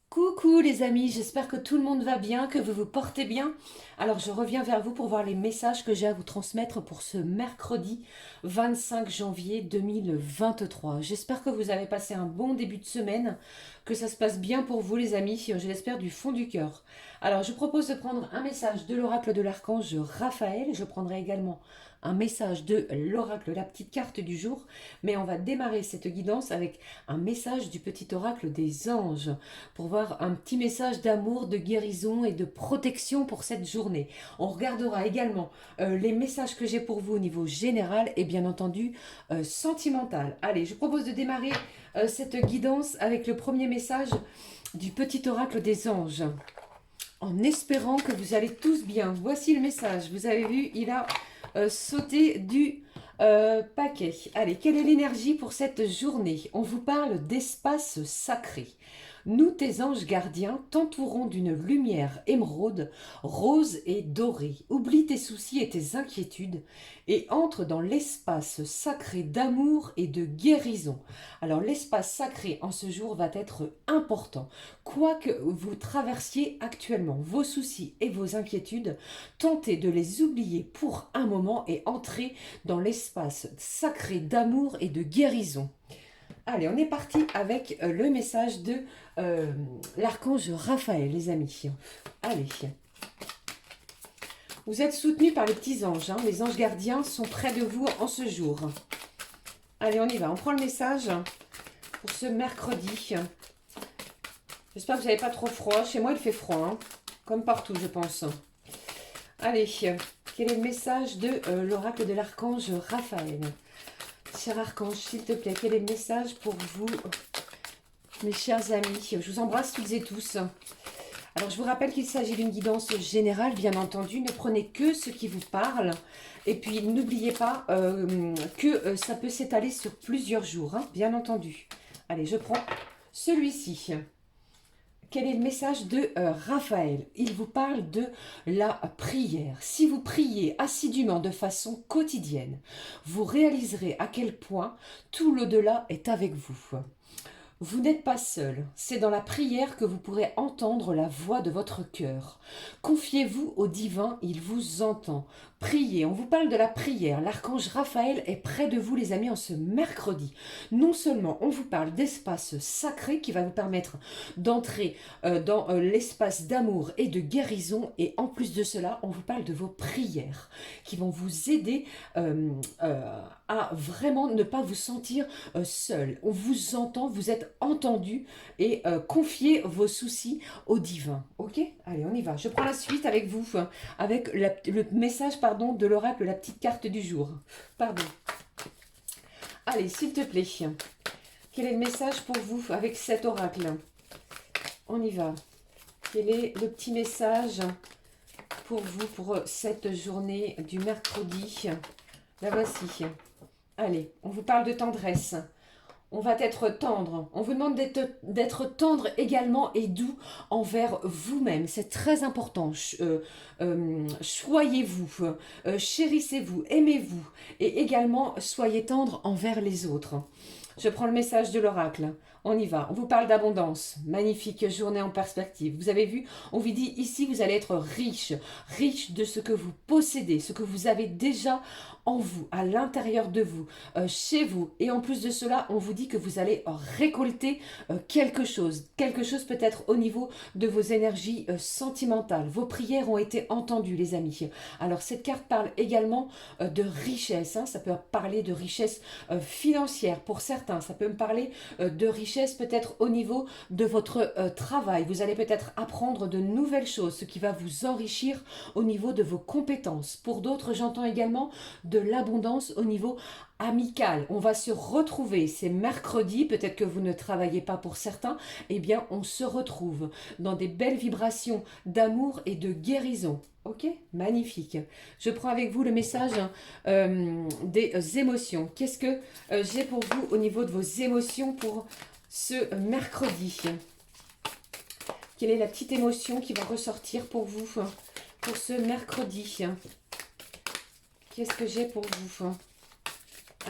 Coucou les amis, j'espère que tout le monde va bien, que vous vous portez bien. Alors je reviens vers vous pour voir les messages que j'ai à vous transmettre pour ce mercredi 25 janvier 2023. J'espère que vous avez passé un bon début de semaine, que ça se passe bien pour vous les amis, je l'espère du fond du cœur. Alors je propose de prendre un message de l'oracle de l'archange Raphaël, je prendrai également un message de l'oracle, la petite carte du jour, mais on va démarrer cette guidance avec un message du petit oracle des anges pour voir un petit message d'amour, de guérison et de protection pour cette journée. On regardera également les messages que j'ai pour vous au niveau général et bien entendu sentimental. Allez, je propose de démarrer cette guidance avec le premier message du petit oracle des anges. En espérant que vous allez tous bien. Voici le message. Vous avez vu, il a sauté du paquet. Allez, quelle est l'énergie pour cette journée? On vous parle d'espace sacré. Nous, tes anges gardiens, t'entourons d'une lumière émeraude, rose et dorée. Oublie tes soucis et tes inquiétudes et entre dans l'espace sacré d'amour et de guérison. Alors l'espace sacré en ce jour va être important. Quoi que vous traversiez actuellement, vos soucis et vos inquiétudes, tentez de les oublier pour un moment et entrez dans l'espace sacré d'amour et de guérison. Allez, on est parti avec le message de l'archange Raphaël, les amis. Allez. Vous êtes soutenus par les petits anges. Les anges gardiens sont près de vous en ce jour. Allez, on y va. On prend le message pour ce mercredi. J'espère que vous n'avez pas trop froid. Chez moi, il fait froid. Comme partout, je pense. Allez, quel est le message de l'oracle de l'archange Raphaël? Cher archange, s'il te plaît, quel est le message pour vous, mes chers amis? Je vous embrasse toutes et tous. Alors, je vous rappelle qu'il s'agit d'une guidance générale, bien entendu. Ne prenez que ce qui vous parle. Et puis, n'oubliez pas que ça peut s'étaler sur plusieurs jours, bien entendu. Allez, je prends celui-ci. Quel est le message de Raphaël? Il vous parle de la prière. Si vous priez assidûment de façon quotidienne, vous réaliserez à quel point tout l'au-delà est avec vous. Vous n'êtes pas seul, c'est dans la prière que vous pourrez entendre la voix de votre cœur. Confiez-vous au divin, il vous entend. Priez, on vous parle de la prière. L'archange Raphaël est près de vous les amis en ce mercredi. Non seulement on vous parle d'espace sacré qui va vous permettre d'entrer dans l'espace d'amour et de guérison, et en plus de cela, on vous parle de vos prières qui vont vous aider à vraiment ne pas vous sentir seul. On vous entend, vous êtes entendu et confiez vos soucis au divin. Ok? Allez, on y va. Je prends la suite avec vous, avec le message de l'oracle, la petite carte du jour. Pardon. Allez, s'il te plaît. Quel est le message pour vous avec cet oracle? On y va. Quel est le petit message pour vous pour cette journée du mercredi? La voici. Allez, on vous parle de tendresse. On va être tendre. On vous demande d'être tendre également et doux envers vous-même. C'est très important. Choyez-vous, chérissez-vous, aimez-vous et également soyez tendre envers les autres. Je prends le message de l'oracle. On y va. On vous parle d'abondance. Magnifique journée en perspective. Vous avez vu, on vous dit ici, vous allez être riche. Riche de ce que vous possédez, ce que vous avez déjà en vous, à l'intérieur de vous, chez vous. Et en plus de cela, on vous dit que vous allez récolter quelque chose. Quelque chose peut-être au niveau de vos énergies sentimentales. Vos prières ont été entendues, les amis. Alors, cette carte parle également de richesse. Ça peut parler de richesse financière pour certains. Ça peut me parler de richesse peut-être au niveau de votre travail. Vous allez peut-être apprendre de nouvelles choses, ce qui va vous enrichir au niveau de vos compétences. Pour d'autres, j'entends également de l'abondance au niveau amical. On va se retrouver, c'est mercredi, peut-être que vous ne travaillez pas pour certains, eh bien on se retrouve dans des belles vibrations d'amour et de guérison. Ok? Magnifique. Je prends avec vous le message des émotions. Qu'est-ce que j'ai pour vous au niveau de vos émotions pour ce mercredi? Quelle est la petite émotion qui va ressortir pour vous pour ce mercredi? Qu'est-ce que j'ai pour vous?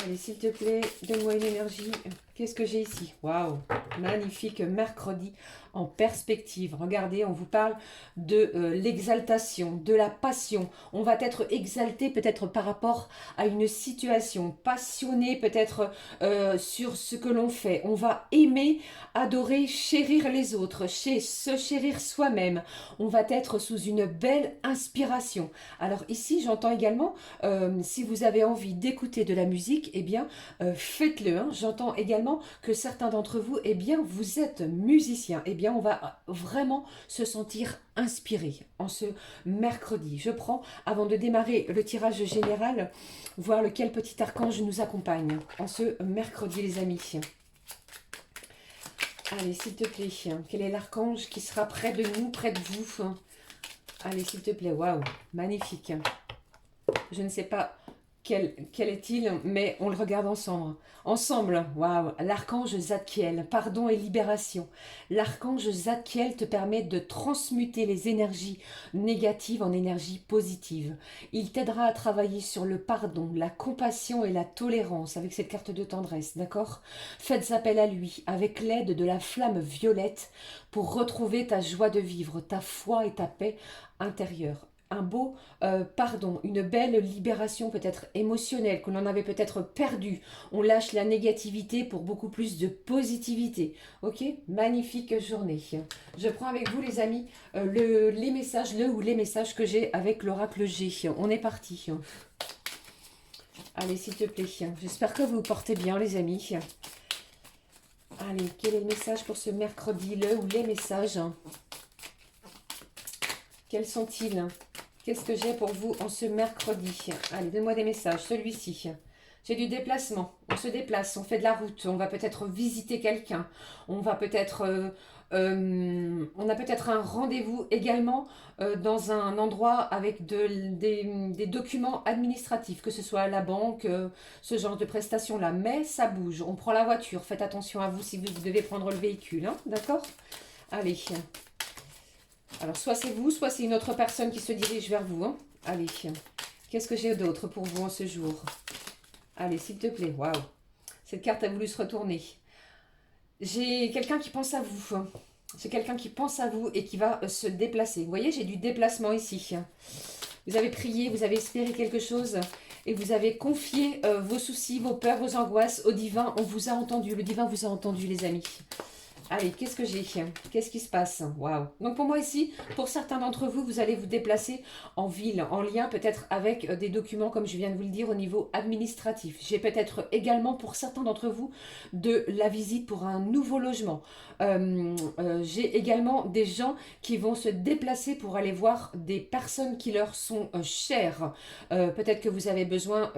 Allez, s'il te plaît, donne-moi une énergie Qu'est-ce que j'ai ici? Waouh, magnifique mercredi en perspective. Regardez, on vous parle de l'exaltation, de la passion. On va être exalté peut-être par rapport à une situation, passionné peut-être sur ce que l'on fait. On va aimer, adorer, chérir les autres, se chérir soi-même. On va être sous une belle inspiration. Alors ici, j'entends également, si vous avez envie d'écouter de la musique, eh bien, faites-le. Hein. J'entends également que certains d'entre vous, eh bien, vous êtes musiciens. Eh bien, on va vraiment se sentir inspiré en ce mercredi. Je prends, avant de démarrer le tirage général, voir lequel petit archange nous accompagne en ce mercredi, les amis. Allez, s'il te plaît, quel est l'archange qui sera près de nous, près de vous? Allez, s'il te plaît, waouh, magnifique. Je ne sais pas quel est-il, mais on le regarde ensemble. Ensemble, waouh, l'archange Zadkiel, pardon et libération. L'archange Zadkiel te permet de transmuter les énergies négatives en énergies positives. Il t'aidera à travailler sur le pardon, la compassion et la tolérance avec cette carte de tendresse, d'accord? Faites appel à lui avec l'aide de la flamme violette pour retrouver ta joie de vivre, ta foi et ta paix intérieure. Un beau pardon, une belle libération peut-être émotionnelle que l'on avait peut-être perdue. On lâche la négativité pour beaucoup plus de positivité. Ok, magnifique journée. Je prends avec vous les amis les messages que j'ai avec l'oracle G. On est parti. Allez s'il te plaît. J'espère que vous vous portez bien les amis. Allez, quel est le message pour ce mercredi? Les messages. Quels sont-ils? Qu'est-ce que j'ai pour vous en ce mercredi? Allez, donne-moi des messages. Celui-ci. J'ai du déplacement. On se déplace, on fait de la route. On va peut-être visiter quelqu'un. On va peut-être... on a peut-être un rendez-vous également dans un endroit avec des documents administratifs, que ce soit à la banque, ce genre de prestations-là. Mais ça bouge. On prend la voiture. Faites attention à vous si vous devez prendre le véhicule. Hein, d'accord? Allez. Alors, soit c'est vous, soit c'est une autre personne qui se dirige vers vous. Hein. Allez, qu'est-ce que j'ai d'autre pour vous en ce jour? Allez, s'il te plaît. Waouh, cette carte a voulu se retourner. J'ai quelqu'un qui pense à vous. C'est quelqu'un qui pense à vous et qui va se déplacer. Vous voyez, j'ai du déplacement ici. Vous avez prié, vous avez espéré quelque chose et vous avez confié vos soucis, vos peurs, vos angoisses au divin. On vous a entendu. Le divin vous a entendu, les amis. Allez, qu'est-ce que j'ai? Qu'est-ce qui se passe? Waouh! Donc pour moi ici, pour certains d'entre vous, vous allez vous déplacer en ville, en lien peut-être avec des documents, comme je viens de vous le dire, au niveau administratif. J'ai peut-être également pour certains d'entre vous de la visite pour un nouveau logement. J'ai également des gens qui vont se déplacer pour aller voir des personnes qui leur sont chères. Peut-être que vous avez besoin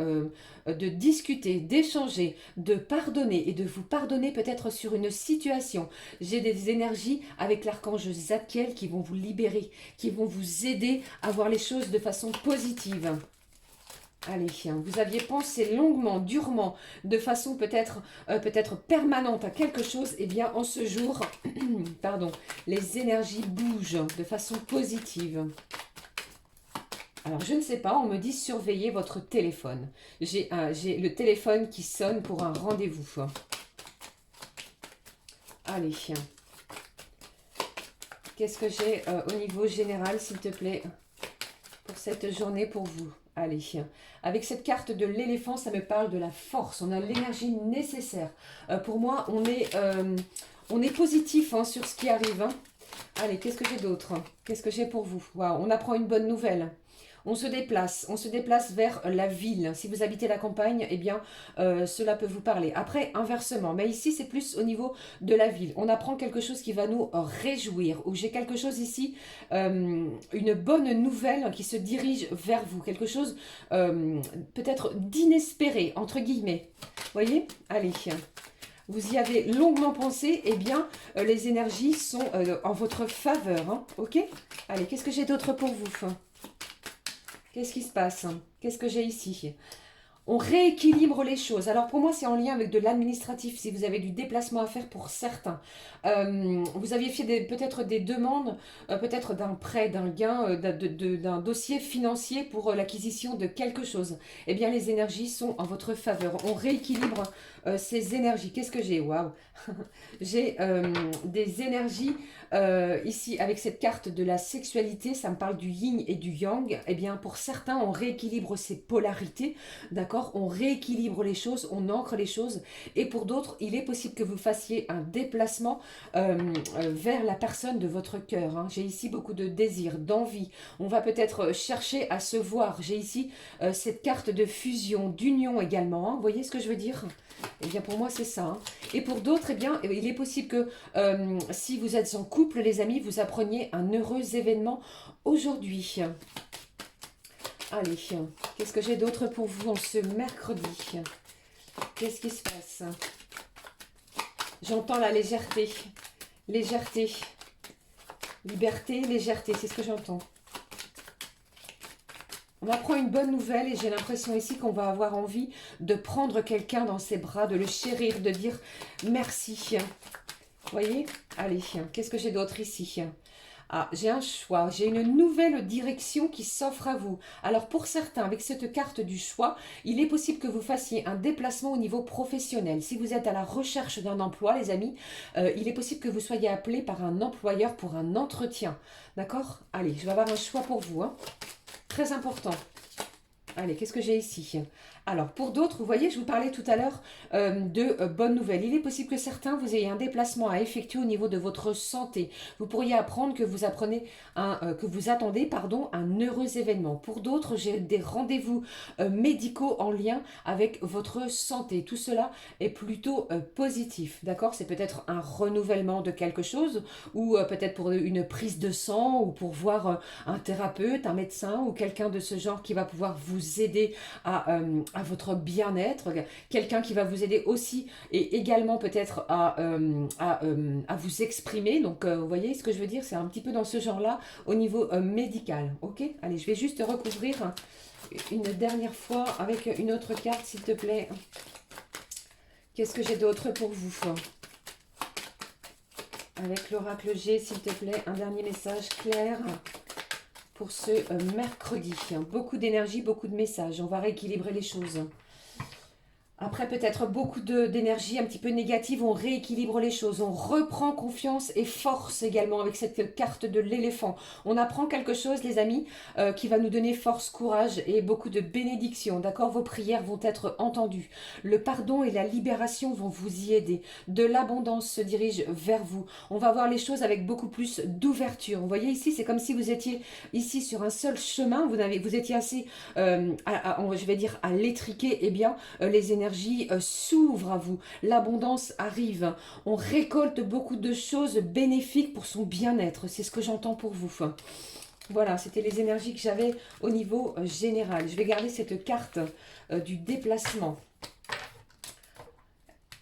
de discuter, d'échanger, de pardonner et de vous pardonner peut-être sur une situation. J'ai des énergies avec l'archange Zadkiel qui vont vous libérer, qui vont vous aider à voir les choses de façon positive. Allez, vous aviez pensé longuement, durement, de façon peut-être permanente à quelque chose, et bien en ce jour, pardon, les énergies bougent de façon positive. Alors, je ne sais pas, on me dit surveillez votre téléphone. J'ai le téléphone qui sonne pour un rendez-vous. Allez. Qu'est-ce que j'ai au niveau général, s'il te plaît, pour cette journée pour vous? Allez. Avec cette carte de l'éléphant, ça me parle de la force. On a l'énergie nécessaire. Pour moi, on est positif hein, sur ce qui arrive. Hein. Allez, qu'est-ce que j'ai d'autre? Qu'est-ce que j'ai pour vous? Waouh, on apprend une bonne nouvelle. On se déplace vers la ville. Si vous habitez la campagne, eh bien, cela peut vous parler. Après, inversement, mais ici, c'est plus au niveau de la ville. On apprend quelque chose qui va nous réjouir. Ou j'ai quelque chose ici, une bonne nouvelle qui se dirige vers vous. Quelque chose peut-être d'inespéré, entre guillemets. Voyez? Allez. Vous y avez longuement pensé, eh bien, les énergies sont en votre faveur. Hein, ok? Allez, qu'est-ce que j'ai d'autre pour vous? Qu'est-ce qui se passe? Qu'est-ce que j'ai ici? On rééquilibre les choses. Alors pour moi, c'est en lien avec de l'administratif, si vous avez du déplacement à faire pour certains. Vous aviez fait peut-être des demandes, peut-être d'un prêt, d'un gain, d'un dossier financier pour l'acquisition de quelque chose. Eh bien, les énergies sont en votre faveur. On rééquilibre ces énergies. Qu'est-ce que j'ai? Waouh! J'ai des énergies ici avec cette carte de la sexualité. Ça me parle du yin et du yang. Eh bien, pour certains, on rééquilibre ces polarités. D'accord? On rééquilibre les choses, on ancre les choses. Et pour d'autres, il est possible que vous fassiez un déplacement vers la personne de votre cœur. Hein. J'ai ici beaucoup de désir, d'envie. On va peut-être chercher à se voir. J'ai ici cette carte de fusion, d'union également. Hein. Vous voyez ce que je veux dire? Eh bien, pour moi, c'est ça. Hein. Et pour d'autres, eh bien, il est possible que si vous êtes en couple, les amis, vous appreniez un heureux événement aujourd'hui. Allez, qu'est-ce que j'ai d'autre pour vous en ce mercredi? Qu'est-ce qui se passe? J'entends la légèreté. Légèreté. Liberté, légèreté, c'est ce que j'entends. On apprend une bonne nouvelle et j'ai l'impression ici qu'on va avoir envie de prendre quelqu'un dans ses bras, de le chérir, de dire merci. Vous voyez? Allez, qu'est-ce que j'ai d'autre ici? Ah, j'ai un choix, j'ai une nouvelle direction qui s'offre à vous. Alors pour certains, avec cette carte du choix, il est possible que vous fassiez un déplacement au niveau professionnel. Si vous êtes à la recherche d'un emploi, les amis, il est possible que vous soyez appelé par un employeur pour un entretien. D'accord? Allez, je vais avoir un choix pour vous. Hein. Très important. Allez, qu'est-ce que j'ai ici? Alors, pour d'autres, vous voyez, je vous parlais tout à l'heure de bonnes nouvelles. Il est possible que certains, vous ayez un déplacement à effectuer au niveau de votre santé. Vous pourriez apprendre que vous apprenez que vous attendez, pardon, un heureux événement. Pour d'autres, j'ai des rendez-vous médicaux en lien avec votre santé. Tout cela est plutôt positif, d'accord? C'est peut-être un renouvellement de quelque chose ou peut-être pour une prise de sang ou pour voir un thérapeute, un médecin ou quelqu'un de ce genre qui va pouvoir vous aider à votre bien-être, quelqu'un qui va vous aider aussi et également peut-être à vous exprimer. Donc, vous voyez ce que je veux dire? C'est un petit peu dans ce genre-là au niveau médical. Ok? Allez, je vais juste recouvrir une dernière fois avec une autre carte, s'il te plaît. Qu'est-ce que j'ai d'autre pour vous? Avec l'oracle G, s'il te plaît, un dernier message clair pour ce mercredi. Beaucoup d'énergie, beaucoup de messages. On va rééquilibrer les choses. Après, peut-être beaucoup d'énergie un petit peu négative, on rééquilibre les choses, on reprend confiance et force également avec cette carte de l'éléphant. On apprend quelque chose, les amis, qui va nous donner force, courage et beaucoup de bénédictions. D'accord? Vos prières vont être entendues. Le pardon et la libération vont vous y aider. De l'abondance se dirige vers vous. On va voir les choses avec beaucoup plus d'ouverture. Vous voyez ici, c'est comme si vous étiez ici sur un seul chemin. Vous étiez assez, je vais dire, à l'étriquer. Eh bien, les énergies s'ouvre à vous, l'abondance arrive, on récolte beaucoup de choses bénéfiques pour son bien-être, c'est ce que j'entends pour vous. Voilà, c'était les énergies que j'avais au niveau général. Je vais garder cette carte du déplacement.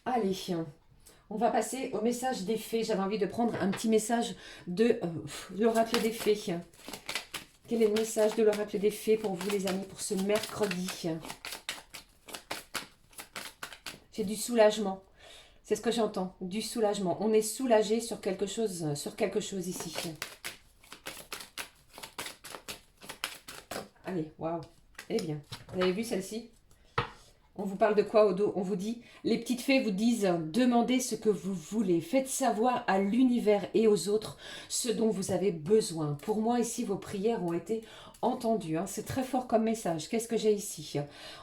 Allez, on va passer au message des fées. J'avais envie de prendre un petit message de l'oracle des fées. Quel est le message de l'oracle des fées pour vous les amis, pour ce mercredi? J'ai du soulagement. C'est ce que j'entends, du soulagement. On est soulagé sur quelque chose ici. Allez, waouh. Eh bien, vous avez vu celle-ci? On vous parle de quoi au dos? On vous dit, les petites fées vous disent, demandez ce que vous voulez. Faites savoir à l'univers et aux autres ce dont vous avez besoin. Pour moi, ici, vos prières ont été entendu, hein. C'est très fort comme message. Qu'est-ce que j'ai ici?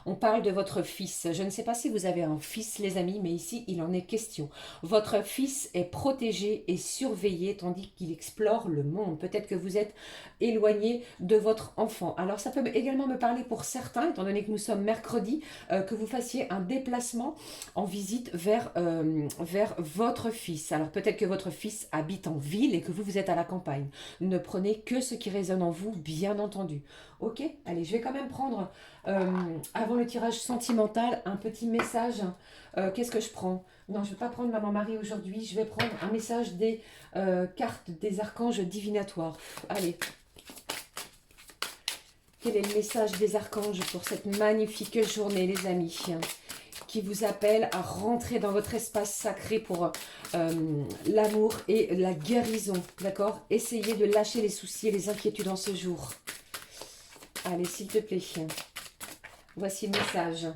On parle de votre fils. Je ne sais pas si vous avez un fils, les amis, mais ici, il en est question. Votre fils est protégé et surveillé tandis qu'il explore le monde. Peut-être que vous êtes éloigné de votre enfant. Alors, ça peut également me parler pour certains, étant donné que nous sommes mercredi, que vous fassiez un déplacement en visite vers votre fils. Alors, peut-être que votre fils habite en ville et que vous êtes à la campagne. Ne prenez que ce qui résonne en vous, bien entendu. Ok, allez, je vais quand même prendre, avant le tirage sentimental, un petit message. Qu'est-ce que je prends? Non, je ne vais pas prendre Maman Marie aujourd'hui. Je vais prendre un message des cartes des archanges divinatoires. Allez. Quel est le message des archanges pour cette magnifique journée, les amis, qui vous appelle à rentrer dans votre espace sacré pour l'amour et la guérison, d'accord? Essayez de lâcher les soucis et les inquiétudes en ce jour. Allez, s'il te plaît. Voici le message.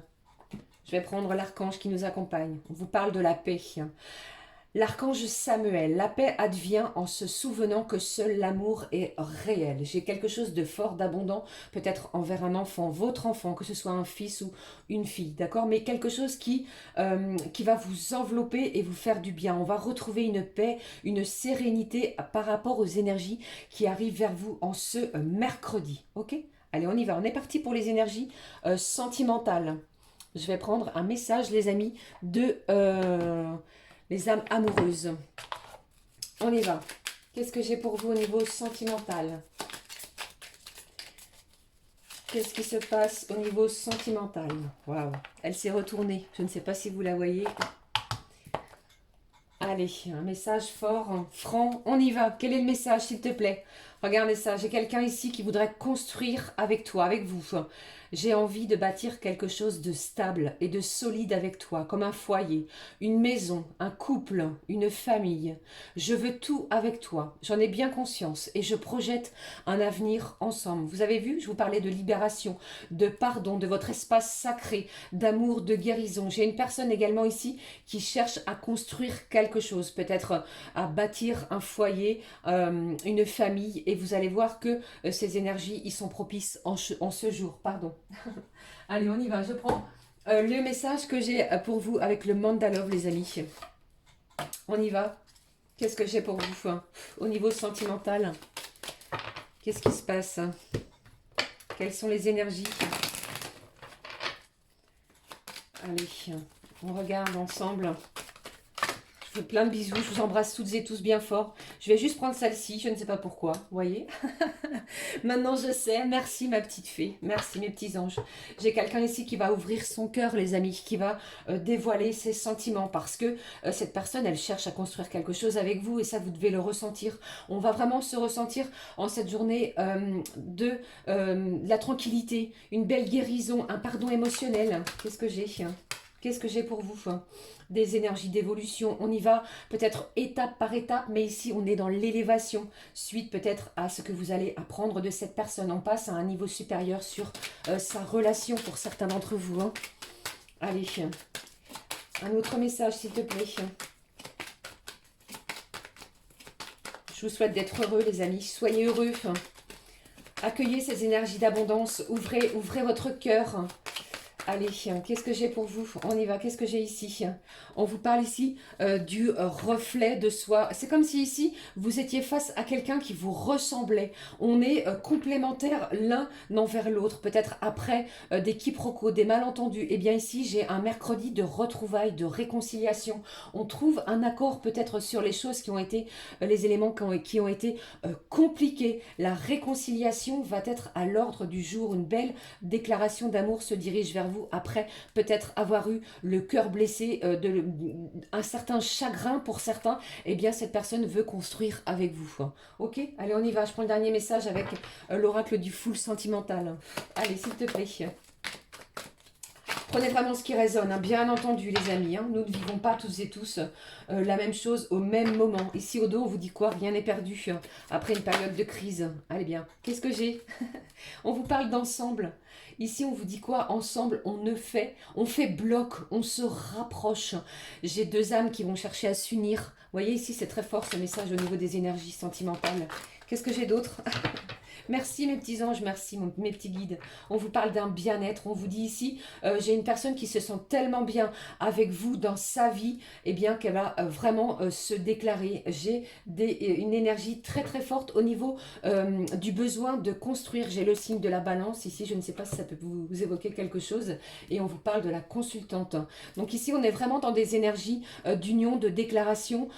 Je vais prendre l'archange qui nous accompagne. On vous parle de la paix. L'archange Samuel, la paix advient en se souvenant que seul l'amour est réel. J'ai quelque chose de fort, d'abondant, peut-être envers un enfant, votre enfant, que ce soit un fils ou une fille, d'accord? Mais quelque chose qui va vous envelopper et vous faire du bien. On va retrouver une paix, une sérénité par rapport aux énergies qui arrivent vers vous en ce mercredi, ok? Allez, on y va. On est parti pour les énergies sentimentales. Je vais prendre un message, les amis, de... les âmes amoureuses. On y va. Qu'est-ce que j'ai pour vous au niveau sentimental? Qu'est-ce qui se passe au niveau sentimental? Waouh, elle s'est retournée. Je ne sais pas si vous la voyez. Allez, un message fort, franc. On y va. Quel est le message, s'il te plaît? Regardez ça. J'ai quelqu'un ici qui voudrait construire avec toi, avec vous. J'ai envie de bâtir quelque chose de stable et de solide avec toi, comme un foyer, une maison, un couple, une famille. Je veux tout avec toi. J'en ai bien conscience et je projette un avenir ensemble. Vous avez vu, je vous parlais de libération, de pardon, de votre espace sacré, d'amour, de guérison. J'ai une personne également ici qui cherche à construire quelque chose, peut-être à bâtir un foyer, une famille, et vous allez voir que ces énergies, ils sont propices en ce jour. Pardon. Allez, on y va. Je prends le message que j'ai pour vous avec le Mandalove, les amis. On y va. Qu'est-ce que j'ai pour vous au niveau sentimental? Qu'est-ce qui se passe? Quelles sont les énergies? Allez, on regarde ensemble. Je vous fais plein de bisous, je vous embrasse toutes et tous bien fort. Je vais juste prendre celle-ci, je ne sais pas pourquoi, vous voyez. Maintenant je sais, merci ma petite fée, merci mes petits anges. J'ai quelqu'un ici qui va ouvrir son cœur, les amis, qui va dévoiler ses sentiments parce que cette personne, elle cherche à construire quelque chose avec vous et ça, vous devez le ressentir. On va vraiment se ressentir en cette journée de la tranquillité, une belle guérison, un pardon émotionnel. Qu'est-ce que j'ai ? Qu'est-ce que j'ai pour vous? Des énergies d'évolution. On y va peut-être étape par étape, mais ici on est dans l'élévation, suite peut-être à ce que vous allez apprendre de cette personne. On passe à un niveau supérieur sur sa relation pour certains d'entre vous. Allez, un autre message s'il te plaît. Je vous souhaite d'être heureux les amis, soyez heureux. Accueillez ces énergies d'abondance, ouvrez votre cœur. Allez, qu'est-ce que j'ai pour vous? On y va, qu'est-ce que j'ai ici? On vous parle ici du reflet de soi. C'est comme si ici, vous étiez face à quelqu'un qui vous ressemblait. On est complémentaires l'un envers l'autre. Peut-être après des quiproquos, des malentendus. Eh bien ici, j'ai un mercredi de retrouvailles, de réconciliation. On trouve un accord peut-être sur les choses qui ont été, les éléments qui ont été compliqués. La réconciliation va être à l'ordre du jour. Une belle déclaration d'amour se dirige vers vous après peut-être avoir eu le cœur blessé, un certain chagrin pour certains. Eh bien cette personne veut construire avec vous. Ok, allez on y va, je prends le dernier message avec l'oracle du full sentimental. Allez s'il te plaît. Prenez vraiment ce qui résonne, bien entendu les amis. Nous ne vivons pas tous et tous la même chose au même moment. Ici au dos, on vous dit quoi? Rien n'est perdu après une période de crise. Allez bien, qu'est-ce que j'ai? On vous parle d'ensemble. Ici, on vous dit quoi? Ensemble, on fait bloc, on se rapproche. J'ai deux âmes qui vont chercher à s'unir. Vous voyez ici, c'est très fort ce message au niveau des énergies sentimentales. Qu'est-ce que j'ai d'autre? Merci mes petits anges, merci mes petits guides. On vous parle d'un bien-être. On vous dit ici, j'ai une personne qui se sent tellement bien avec vous dans sa vie, eh bien qu'elle va vraiment se déclarer. J'ai une énergie très très forte au niveau du besoin de construire. J'ai le signe de la balance ici, je ne sais pas si ça peut vous évoquer quelque chose. Et on vous parle de la consultante. Donc ici, on est vraiment dans des énergies d'union, de déclaration.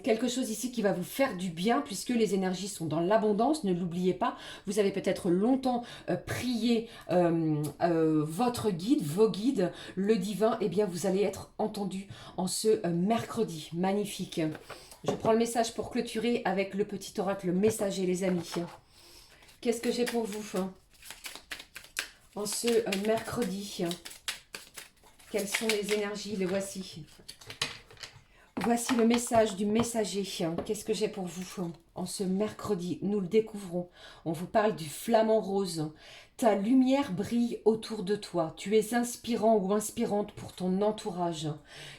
Quelque chose ici qui va vous faire du bien puisque les énergies sont dans l'abondance, ne l'oubliez pas. Vous avez peut-être longtemps prié votre guide, vos guides, le divin, et bien vous allez être entendu en ce mercredi. Magnifique. Je prends le message pour clôturer avec le petit oracle messager, les amis. Qu'est-ce que j'ai pour vous? en ce mercredi. Quelles sont les énergies? Les voici. Voici le message du messager. Qu'est-ce que j'ai pour vous en ce mercredi? Nous le découvrons. On vous parle du flamant rose. Ta lumière brille autour de toi. Tu es inspirant ou inspirante pour ton entourage.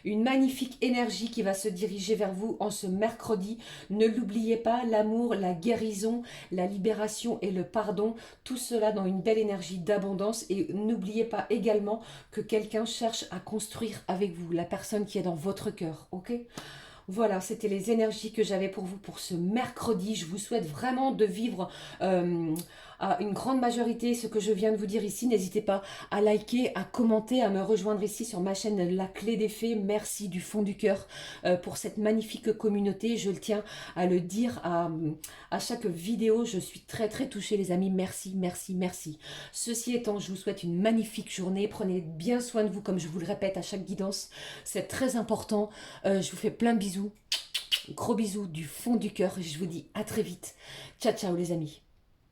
Une magnifique énergie qui va se diriger vers vous en ce mercredi. Ne l'oubliez pas, l'amour, la guérison, la libération et le pardon, tout cela dans une belle énergie d'abondance. Et n'oubliez pas également que quelqu'un cherche à construire avec vous, la personne qui est dans votre cœur, ok? Voilà, c'était les énergies que j'avais pour vous pour ce mercredi. Je vous souhaite vraiment de vivre à une grande majorité ce que je viens de vous dire ici. N'hésitez pas à liker, à commenter, à me rejoindre ici sur ma chaîne La Clé des Fées. Merci du fond du cœur pour cette magnifique communauté. Je le tiens à le dire à chaque vidéo. Je suis très très touchée les amis. Merci, merci, merci. Ceci étant, je vous souhaite une magnifique journée. Prenez bien soin de vous comme je vous le répète à chaque guidance. C'est très important. Je vous fais plein de bisous. Gros bisous du fond du cœur et je vous dis à très vite. Ciao, ciao les amis.